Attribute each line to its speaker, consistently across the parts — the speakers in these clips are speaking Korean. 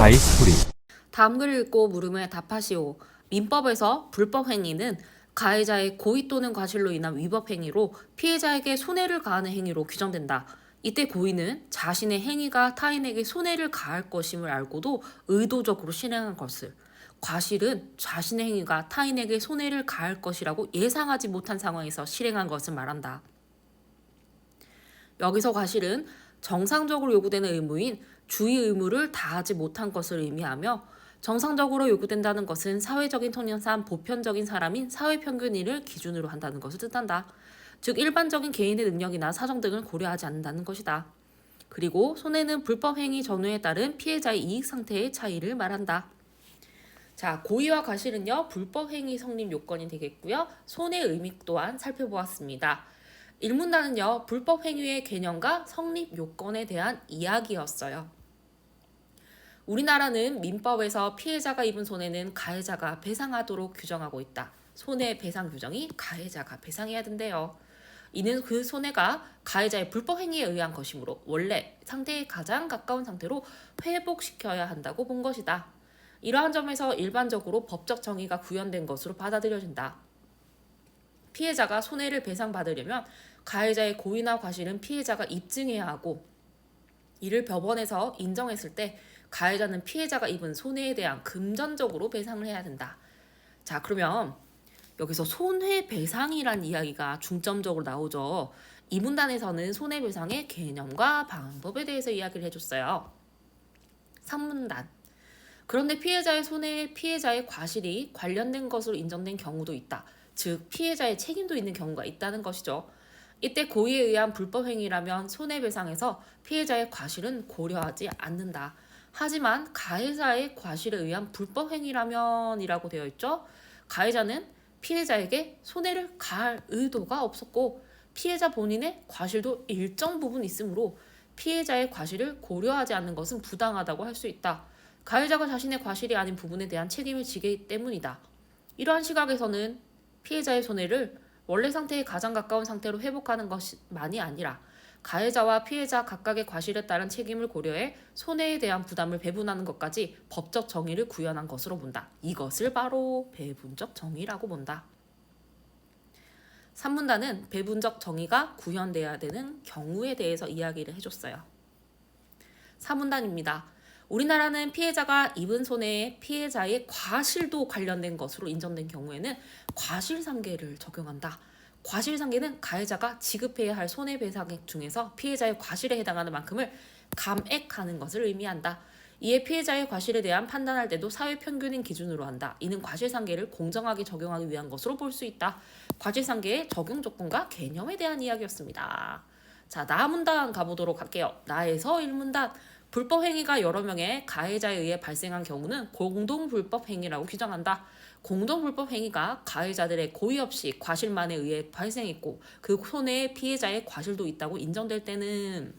Speaker 1: 가이스토리.
Speaker 2: 다음 글을 읽고 물음에 답하시오. 민법에서 불법 행위는 가해자의 고의 또는 과실로 인한 위법 행위로 피해자에게 손해를 가하는 행위로 규정된다. 이때 고의는 자신의 행위가 타인에게 손해를 가할 것임을 알고도 의도적으로 실행한 것을, 과실은 자신의 행위가 타인에게 손해를 가할 것이라고 예상하지 못한 상황에서 실행한 것을 말한다. 여기서 과실은 정상적으로 요구되는 의무인 주의 의무를 다하지 못한 것을 의미하며, 정상적으로 요구된다는 것은 사회적인 통념상 보편적인 사람인 사회평균인을 기준으로 한다는 것을 뜻한다. 즉 일반적인 개인의 능력이나 사정 등을 고려하지 않는다는 것이다. 그리고 손해는 불법 행위 전후에 따른 피해자의 이익 상태의 차이를 말한다. 자, 고의와 과실은요, 불법 행위 성립 요건이 되겠고요. 손해 의미 또한 살펴보았습니다. 1문단은요, 불법 행위의 개념과 성립 요건에 대한 이야기였어요. 우리나라는 민법에서 피해자가 입은 손해는 가해자가 배상하도록 규정하고 있다. 손해배상 규정이 가해자가 배상해야 된대요. 이는 그 손해가 가해자의 불법 행위에 의한 것이므로 원래 상태에 가장 가까운 상태로 회복시켜야 한다고 본 것이다. 이러한 점에서 일반적으로 법적 정의가 구현된 것으로 받아들여진다. 피해자가 손해를 배상받으려면 가해자의 고의나 과실은 피해자가 입증해야 하고, 이를 법원에서 인정했을 때 가해자는 피해자가 입은 손해에 대한 금전적으로 배상을 해야 된다. 자, 그러면 여기서 손해배상이란 이야기가 중점적으로 나오죠. 이 문단에서는 손해배상의 개념과 방법에 대해서 이야기를 해줬어요. 3문단. 그런데 피해자의 손해에 피해자의 과실이 관련된 것으로 인정된 경우도 있다. 즉 피해자의 책임도 있는 경우가 있다는 것이죠. 이때 고의에 의한 불법 행위라면 손해배상에서 피해자의 과실은 고려하지 않는다. 하지만 가해자의 과실에 의한 불법 행위라면 이라고 되어 있죠. 가해자는 피해자에게 손해를 가할 의도가 없었고 피해자 본인의 과실도 일정 부분 있으므로 피해자의 과실을 고려하지 않는 것은 부당하다고 할 수 있다. 가해자가 자신의 과실이 아닌 부분에 대한 책임을 지기 때문이다. 이러한 시각에서는 피해자의 손해를 원래 상태에 가장 가까운 상태로 회복하는 것만이 아니라 가해자와 피해자 각각의 과실에 따른 책임을 고려해 손해에 대한 부담을 배분하는 것까지 법적 정의를 구현한 것으로 본다. 이것을 바로 배분적 정의라고 본다. 3문단은 배분적 정의가 구현돼야 되는 경우에 대해서 이야기를 해줬어요. 4문단입니다. 우리나라는 피해자가 입은 손해에 피해자의 과실도 관련된 것으로 인정된 경우에는 과실상계를 적용한다. 과실상계는 가해자가 지급해야 할 손해배상액 중에서 피해자의 과실에 해당하는 만큼을 감액하는 것을 의미한다. 이에 피해자의 과실에 대한 판단할 때도 사회평균인 기준으로 한다. 이는 과실상계를 공정하게 적용하기 위한 것으로 볼 수 있다. 과실상계의 적용 조건과 개념에 대한 이야기였습니다. 자, 나 문단 가보도록 할게요. 나에서 1문단. 불법 행위가 여러 명의 가해자에 의해 발생한 경우는 공동불법 행위라고 규정한다. 공동불법 행위가 가해자들의 고의 없이 과실만에 의해 발생했고 그 손해에 피해자의 과실도 있다고 인정될 때는,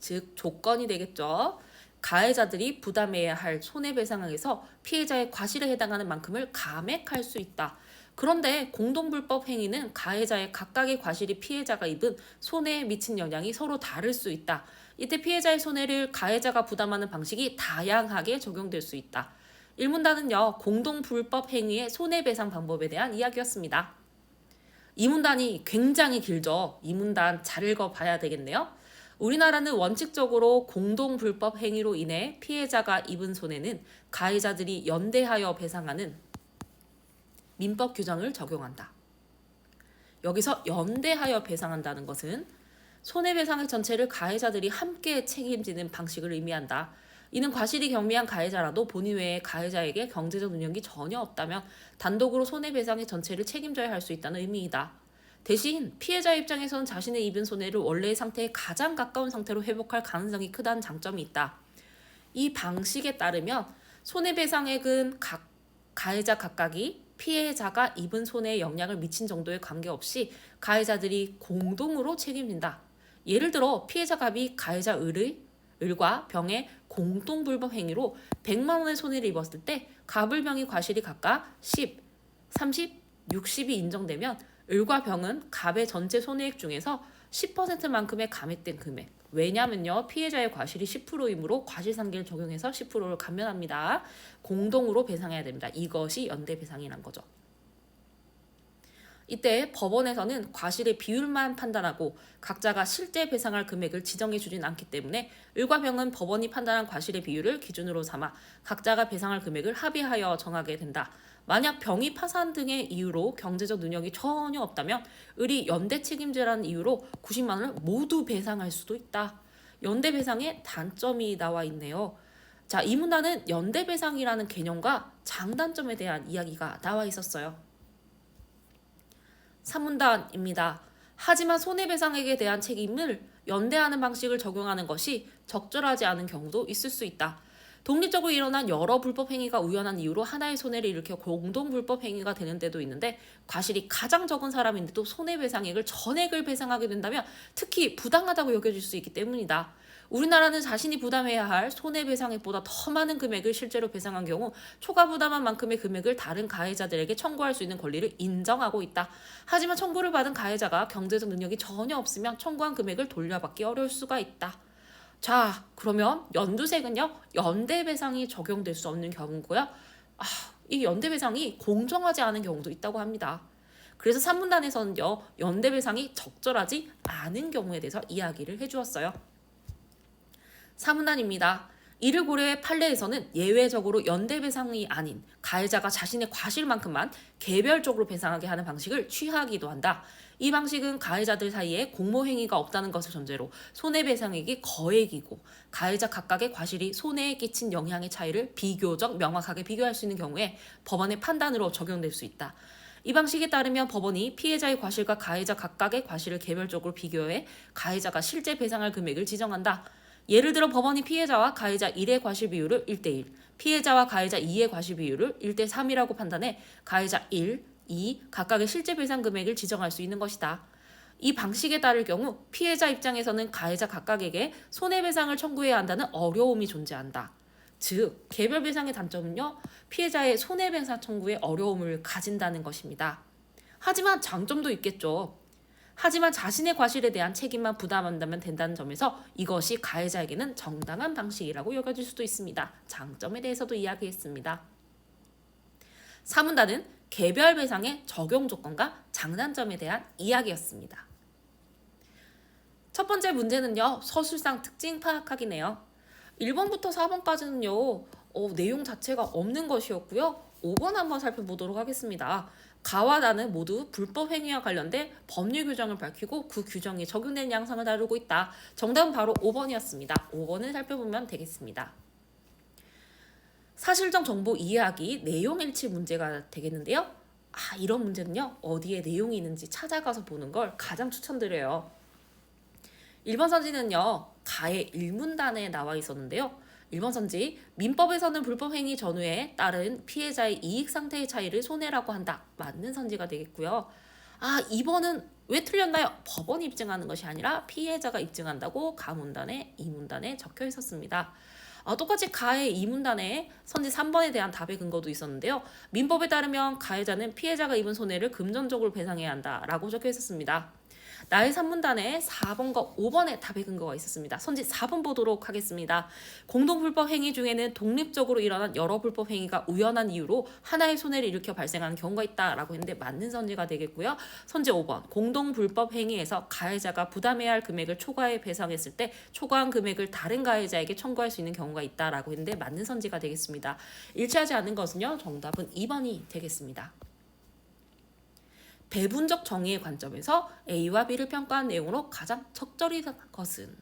Speaker 2: 즉 조건이 되겠죠. 가해자들이 부담해야 할 손해배상액에서 피해자의 과실에 해당하는 만큼을 감액할 수 있다. 그런데 공동불법 행위는 가해자의 각각의 과실이 피해자가 입은 손해에 미친 영향이 서로 다를 수 있다. 이때 피해자의 손해를 가해자가 부담하는 방식이 다양하게 적용될 수 있다. 1문단은요, 공동불법 행위의 손해배상 방법에 대한 이야기였습니다. 2문단이 굉장히 길죠. 2문단 잘 읽어봐야 되겠네요. 우리나라는 원칙적으로 공동불법 행위로 인해 피해자가 입은 손해는 가해자들이 연대하여 배상하는 민법 규정을 적용한다. 여기서 연대하여 배상한다는 것은 손해배상액 전체를 가해자들이 함께 책임지는 방식을 의미한다. 이는 과실이 경미한 가해자라도 본인 외에 가해자에게 경제적 능력이 전혀 없다면 단독으로 손해배상액 전체를 책임져야 할 수 있다는 의미이다. 대신 피해자 입장에서는 자신의 입은 손해를 원래의 상태에 가장 가까운 상태로 회복할 가능성이 크다는 장점이 있다. 이 방식에 따르면 손해배상액은 가해자 각각이 피해자가 입은 손해에 영향을 미친 정도에 관계없이 가해자들이 공동으로 책임진다. 예를 들어 피해자가 가해자 을과 병의 공동불법 행위로 100만 원의 손해를 입었을 때 갑을 병이 과실이 각각 10, 30, 60이 인정되면 을과 병은 갑의 전체 손해액 중에서 10%만큼의 감액된 금액, 왜냐면요, 피해자의 과실이 10%이므로 과실상계를 적용해서 10%를 감면합니다. 공동으로 배상해야 됩니다. 이것이 연대배상이란 거죠. 이때 법원에서는 과실의 비율만 판단하고 각자가 실제 배상할 금액을 지정해 주진 않기 때문에 을과 병은 법원이 판단한 과실의 비율을 기준으로 삼아 각자가 배상할 금액을 합의하여 정하게 된다. 만약 병이 파산 등의 이유로 경제적 능력이 전혀 없다면 을이 연대 책임제라는 이유로 90만 원을 모두 배상할 수도 있다. 연대 배상의 단점이 나와 있네요. 자, 이 문단은 연대 배상이라는 개념과 장단점에 대한 이야기가 나와 있었어요. 3문단입니다. 하지만 손해배상액에 대한 책임을 연대하는 방식을 적용하는 것이 적절하지 않은 경우도 있을 수 있다. 독립적으로 일어난 여러 불법 행위가 우연한 이유로 하나의 손해를 일으켜 공동 불법 행위가 되는 때도 있는데 과실이 가장 적은 사람인데도 손해배상액을 전액을 배상하게 된다면 특히 부당하다고 여겨질 수 있기 때문이다. 우리나라는 자신이 부담해야 할 손해배상액보다 더 많은 금액을 실제로 배상한 경우 초과 부담한 만큼의 금액을 다른 가해자들에게 청구할 수 있는 권리를 인정하고 있다. 하지만 청구를 받은 가해자가 경제적 능력이 전혀 없으면 청구한 금액을 돌려받기 어려울 수가 있다. 자, 그러면 연두색은요, 연대배상이 적용될 수 없는 경우고요. 이 연대배상이 공정하지 않은 경우도 있다고 합니다. 그래서 3문단에서는요, 연대배상이 적절하지 않은 경우에 대해서 이야기를 해주었어요. 3문단입니다. 이를 고려해 판례에서는 예외적으로 연대배상이 아닌 가해자가 자신의 과실만큼만 개별적으로 배상하게 하는 방식을 취하기도 한다. 이 방식은 가해자들 사이에 공모행위가 없다는 것을 전제로 손해배상액이 거액이고 가해자 각각의 과실이 손해에 끼친 영향의 차이를 비교적 명확하게 비교할 수 있는 경우에 법원의 판단으로 적용될 수 있다. 이 방식에 따르면 법원이 피해자의 과실과 가해자 각각의 과실을 개별적으로 비교해 가해자가 실제 배상할 금액을 지정한다. 예를 들어 법원이 피해자와 가해자 1의 과실 비율을 1대1, 피해자와 가해자 2의 과실 비율을 1대3이라고 판단해 가해자 1, 2 각각의 실제 배상 금액을 지정할 수 있는 것이다. 이 방식에 따를 경우 피해자 입장에서는 가해자 각각에게 손해배상을 청구해야 한다는 어려움이 존재한다. 즉, 개별 배상의 단점은요, 피해자의 손해배상 청구에 어려움을 가진다는 것입니다. 하지만 장점도 있겠죠. 하지만 자신의 과실에 대한 책임만 부담한다면 된다는 점에서 이것이 가해자에게는 정당한 방식이라고 여겨질 수도 있습니다. 장점에 대해서도 이야기했습니다. 3문단은 개별 배상의 적용 조건과 장단점에 대한 이야기였습니다. 첫 번째 문제는요, 서술상 특징 파악하기네요. 1번부터 4번까지는요, 내용 자체가 없는 것이었고요. 5번 한번 살펴보도록 하겠습니다. 가와 나는 모두 불법 행위와 관련된 법률 규정을 밝히고 그 규정이 적용되는 양상을 다루고 있다. 정답은 바로 5번이었습니다. 5번을 살펴보면 되겠습니다. 사실적 정보 이해하기 내용 일치 문제가 되겠는데요. 이런 문제는요, 어디에 내용이 있는지 찾아가서 보는 걸 가장 추천드려요. 1번 선지는요, 가의 1문단에 나와 있었는데요. 1번 선지, 민법에서는 불법 행위 전후에 따른 피해자의 이익 상태의 차이를 손해라고 한다. 맞는 선지가 되겠고요. 2번은 왜 틀렸나요? 법원이 입증하는 것이 아니라 피해자가 입증한다고 가문단에 2문단에 적혀 있었습니다. 똑같이 가의 2문단에 선지 3번에 대한 답의 근거도 있었는데요. 민법에 따르면 가해자는 피해자가 입은 손해를 금전적으로 배상해야 한다라고 적혀 있었습니다. 나의 3문단에 4번과 5번의 답의 근거가 있었습니다. 선지 4번 보도록 하겠습니다. 공동불법 행위 중에는 독립적으로 일어난 여러 불법 행위가 우연한 이유로 하나의 손해를 일으켜 발생하는 경우가 있다라고 했는데 맞는 선지가 되겠고요. 선지 5번, 공동불법 행위에서 가해자가 부담해야 할 금액을 초과해 배상했을 때 초과한 금액을 다른 가해자에게 청구할 수 있는 경우가 있다라고 했는데 맞는 선지가 되겠습니다. 일치하지 않는 것은요, 정답은 2번이 되겠습니다. 배분적 정의의 관점에서 A와 B를 평가한 내용으로 가장 적절한 것은?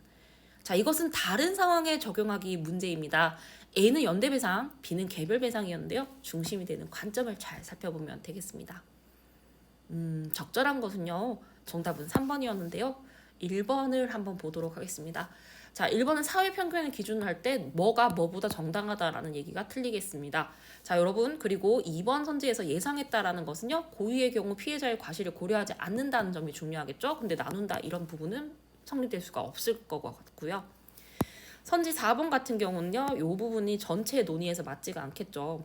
Speaker 2: 자, 이것은 다른 상황에 적용하기 문제입니다. A는 연대배상, B는 개별배상이었는데요. 중심이 되는 관점을 잘 살펴보면 되겠습니다. 적절한 것은요, 정답은 3번이었는데요. 1번을 한번 보도록 하겠습니다. 자, 1번은 사회평균을 기준으로 할 때 뭐가 뭐보다 정당하다라는 얘기가 틀리겠습니다. 자, 여러분, 그리고 2번 선지에서 예상했다라는 것은요, 고의의 경우 피해자의 과실을 고려하지 않는다는 점이 중요하겠죠. 근데 나눈다 이런 부분은 성립될 수가 없을 것 같고요. 선지 4번 같은 경우는요, 이 부분이 전체 논의에서 맞지가 않겠죠.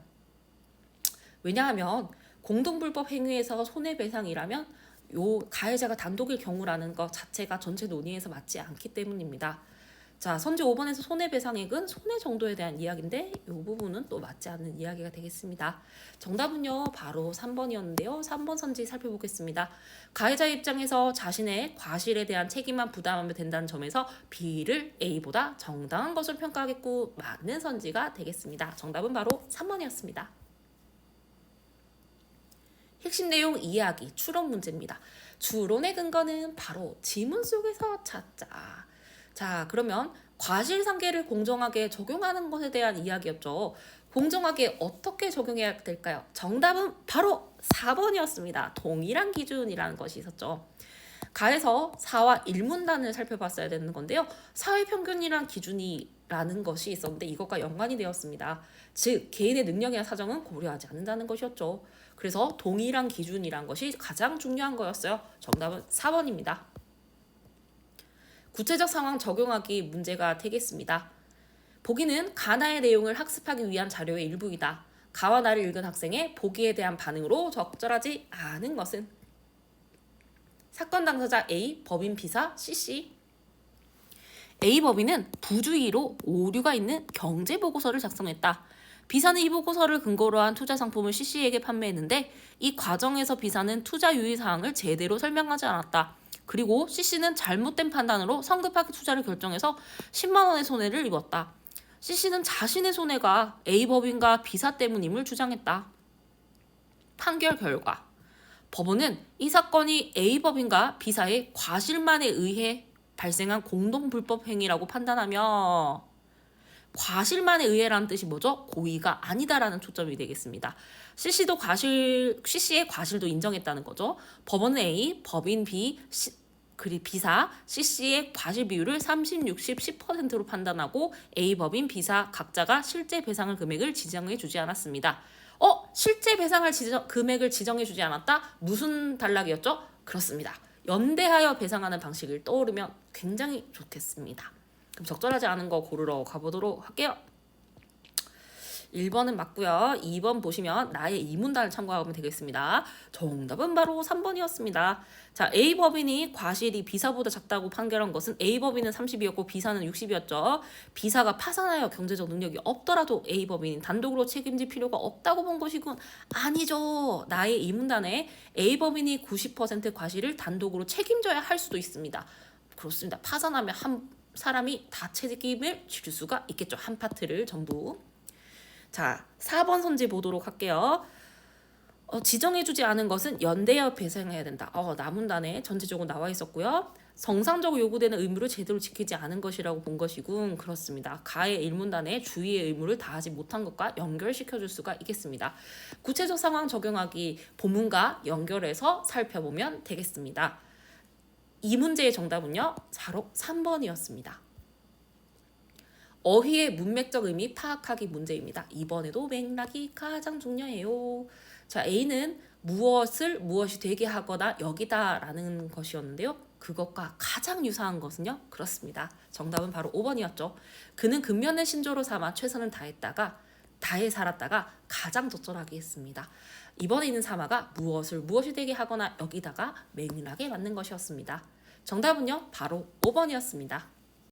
Speaker 2: 왜냐하면 공동불법 행위에서 손해배상이라면 요 가해자가 단독일 경우라는 것 자체가 전체 논의에서 맞지 않기 때문입니다. 자, 선제 5번에서 손해배상액은 손해 정도에 대한 이야기인데 이 부분은 또 맞지 않는 이야기가 되겠습니다. 정답은요 바로 3번이었는데요. 3번 선지 살펴보겠습니다. 가해자 입장에서 자신의 과실에 대한 책임만 부담하면 된다는 점에서 B를 A보다 정당한 것으로 평가하겠고 맞는 선지가 되겠습니다. 정답은 바로 3번이었습니다. 핵심 내용 이야기, 추론 문제입니다. 추론의 근거는 바로 지문 속에서 찾자. 자, 그러면 과실상계를 공정하게 적용하는 것에 대한 이야기였죠. 공정하게 어떻게 적용해야 될까요? 정답은 바로 4번이었습니다. 동일한 기준이라는 것이 있었죠. 가에서 4와 1문단을 살펴봤어야 되는 건데요. 사회평균이란 기준이라는 것이 있었는데 이것과 연관이 되었습니다. 즉 개인의 능력이나 사정은 고려하지 않는다는 것이었죠. 그래서 동일한 기준이란 것이 가장 중요한 거였어요. 정답은 4번입니다. 구체적 상황 적용하기 문제가 되겠습니다. 보기는 가나의 내용을 학습하기 위한 자료의 일부이다. 가와 나를 읽은 학생의 보기에 대한 반응으로 적절하지 않은 것은 사건 당사자 A, 법인 B사 CC. A 법인은 부주의로 오류가 있는 경제보고서를 작성했다. B사는 이 보고서를 근거로 한 투자 상품을 CC에게 판매했는데 이 과정에서 B사는 투자 유의사항을 제대로 설명하지 않았다. 그리고 CC는 잘못된 판단으로 성급하게 투자를 결정해서 10만 원의 손해를 입었다. CC는 자신의 손해가 A 법인과 B사 때문임을 주장했다. 판결 결과 법원은 이 사건이 A 법인과 B사의 과실만에 의해 발생한 공동불법 행위라고 판단하며 과실만에 의해라는 뜻이 뭐죠? 고의가 아니다라는 초점이 되겠습니다. CC의 과실도 인정했다는 거죠. 법원은 A, 법인 B, 그리고 B사, CC의 과실 비율을 30, 60, 10%로 판단하고 A 법인 B사 각자가 실제 배상을 금액을 지정해 주지 않았습니다. 실제 배상을 금액을 지정해 주지 않았다? 무슨 단락이었죠? 그렇습니다. 연대하여 배상하는 방식을 떠오르면 굉장히 좋겠습니다. 그럼 적절하지 않은 거 고르러 가보도록 할게요. 1번은 맞고요. 2번 보시면 나의 이문단을 참고하면 되겠습니다. 정답은 바로 3번이었습니다. 자, A 법인이 과실이 B사보다 작다고 판결한 것은 A 법인은 30이었고 B사는 60이었죠. B사가 파산하여 경제적 능력이 없더라도 A 법인이 단독으로 책임질 필요가 없다고 본 것이군. 아니죠. 나의 이문단에 A 법인이 90% 과실을 단독으로 책임져야 할 수도 있습니다. 그렇습니다. 파산하면 한 사람이 다 책임을 질 수가 있겠죠. 한 파트를 전부. 자, 4번 선지 보도록 할게요. 지정해주지 않은 것은 연대하여 배상해야 된다. 나문단에 전체적으로 나와 있었고요. 정상적으로 요구되는 의무를 제대로 지키지 않은 것이라고 본 것이군. 그렇습니다. 가의 1문단에 주의의 의무를 다하지 못한 것과 연결시켜줄 수가 있겠습니다. 구체적 상황 적용하기 본문과 연결해서 살펴보면 되겠습니다. 이 문제의 정답은요. 바로 3번이었습니다. 어휘의 문맥적 의미 파악하기 문제입니다. 이번에도 맥락이 가장 중요해요. 자, A는 무엇이 되게 하거나 여기다 라는 것이었는데요. 그것과 가장 유사한 것은요. 그렇습니다. 정답은 바로 5번이었죠. 그는 근면을 신조로 삼아 최선을 다해 살았다가 가장 적절하게 했습니다. 이번에 있는 사마가 무엇이 되게 하거나 여기다가 맥락에 맞는 것이었습니다. 정답은요. 바로 5번이었습니다.